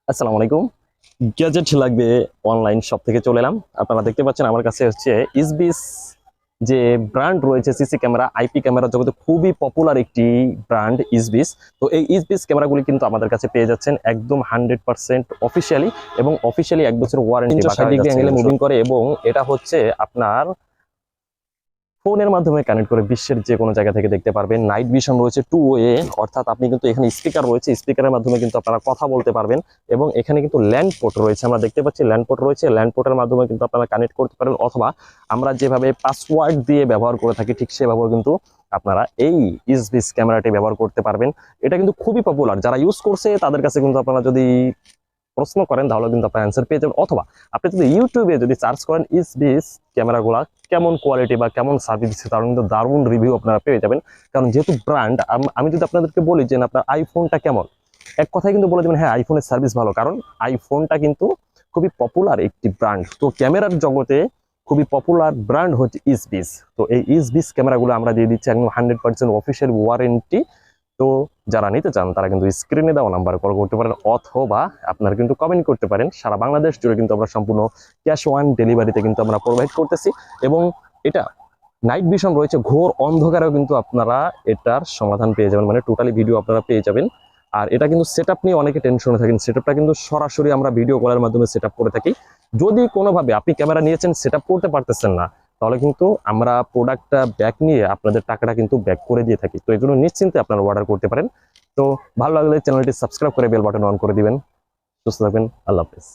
আসসালামু আলাইকুম। গ্যাজেট লাগবে অনলাইন শপ থেকে চলে এলাম। আপনারা দেখতে পাচ্ছেন আমার কাছে হচ্ছে ইসবিস যে ব্র্যান্ড রয়েছে সিসি ক্যামেরা, আইপি ক্যামেরা জগতে খুবই পপুলার একটি ব্র্যান্ড ইসবিস। তো এই ইসবিস ক্যামেরাগুলি কিন্তু আমাদের কাছে পেয়ে যাচ্ছেন একদম 100% অফিসিয়ালি এবং অফিসিয়ালি 1 বছর ওয়ারেন্টি 360 ডিগ্রি অ্যাঙ্গেলে মুভিং করে এবং এটা হচ্ছে আপনার ফোনের মাধ্যমে কানেক্ট করে বিশ্বের যে কোনো জায়গা থেকে দেখতে পারবেন। নাইট ভিশন রয়েছে 2 ওয়ে, অর্থাৎ আপনি কিন্তু এখানে স্পিকার রয়েছে, স্পিকারের মাধ্যমে কিন্তু আপনারা কথা বলতে পারবেন এবং এখানে কিন্তু ল্যান্ড পোর্ট রয়েছে, আমরা দেখতে পাচ্ছি ল্যান্ড পোর্ট রয়েছে। ল্যান্ড পোর্টের মাধ্যমে কিন্তু আপনারা কানেক্ট করতে পারেন অথবা আমরা যেভাবে পাসওয়ার্ড দিয়ে ব্যবহার করে থাকি ঠিক সেভাবেও কিন্তু আপনারা এই ইসবিস ক্যামেরাটি ব্যবহার করতে পারবেন। এটা কিন্তু খুবই পপুলার, যারা ইউজ করছে তাদের কাছে কিন্তু আপনারা যদি প্রশ্ন করেন তাহলে কিন্তু আপনার অ্যান্সার পেয়ে যাবেন, অথবা আপনি যদি ইউটিউবে যদি সার্চ করেন ইসবিস ক্যামেরাগুলো কেমন কোয়ালিটি বা কেমন সার্ভিস দিচ্ছে তাহলে কিন্তু দারুণ রিভিউ আপনারা পেয়ে যাবেন। কারণ যেহেতু ব্র্যান্ড, আমি যদি আপনাদেরকে বলি যে আপনার আইফোনটা কেমন, এক কথায় কিন্তু বলে দেবেন হ্যাঁ আইফোনের সার্ভিস ভালো, কারণ আইফোনটা কিন্তু খুবই পপুলার একটি ব্র্যান্ড। তো ক্যামেরার জগতে খুবই পপুলার ব্র্যান্ড হচ্ছে ইসবিস। তো এই ইসবিস ক্যামেরাগুলো আমরা দিয়ে দিচ্ছি একদম 100% অফিসিয়াল ওয়ারেন্টি। তো যারা নিতে চান তারা কিন্তু স্ক্রিনে দেওয়া নাম্বারে কল করতে পারেন অথবা আপনারা কিন্তু কমেন্ট করতে পারেন। সারা বাংলাদেশ জুড়ে কিন্তু আমরা সম্পূর্ণ ক্যাশ অন ডেলিভারিতে কিন্তু আমরা প্রোভাইড করতেছি এবং এটা নাইট ভিশন রয়েছে, ঘোর অন্ধকারেও কিন্তু আপনারা এটার সমাধান পেয়ে যাবেন, মানে টোটালি ভিডিও আপনারা পেয়ে যাবেন। আর এটা কিন্তু সেটআপ নিয়ে অনেকে টেনশনে থাকেন, সেটআপটা কিন্তু সরাসরি আমরা ভিডিও কলের মাধ্যমে সেটআপ করে থাকি। যদি কোনোভাবে আপনি ক্যামেরা নিয়েছেন সেটআপ করতে পারতেছেন না তাহলে কিন্তু আমরা প্রোডাক্টটা ব্যাক নিয়ে আপনাদের টাকাটা কিন্তু ব্যাক করে দিয়ে থাকি। তো এই জন্য নিশ্চিন্তে আপনারা অর্ডার করতে পারেন। তো ভালো লাগলে চ্যানেলটি সাবস্ক্রাইব করে বেল বাটন অন করে দিবেন। সুস্থ থাকবেন, আল্লাহ হাফেজ।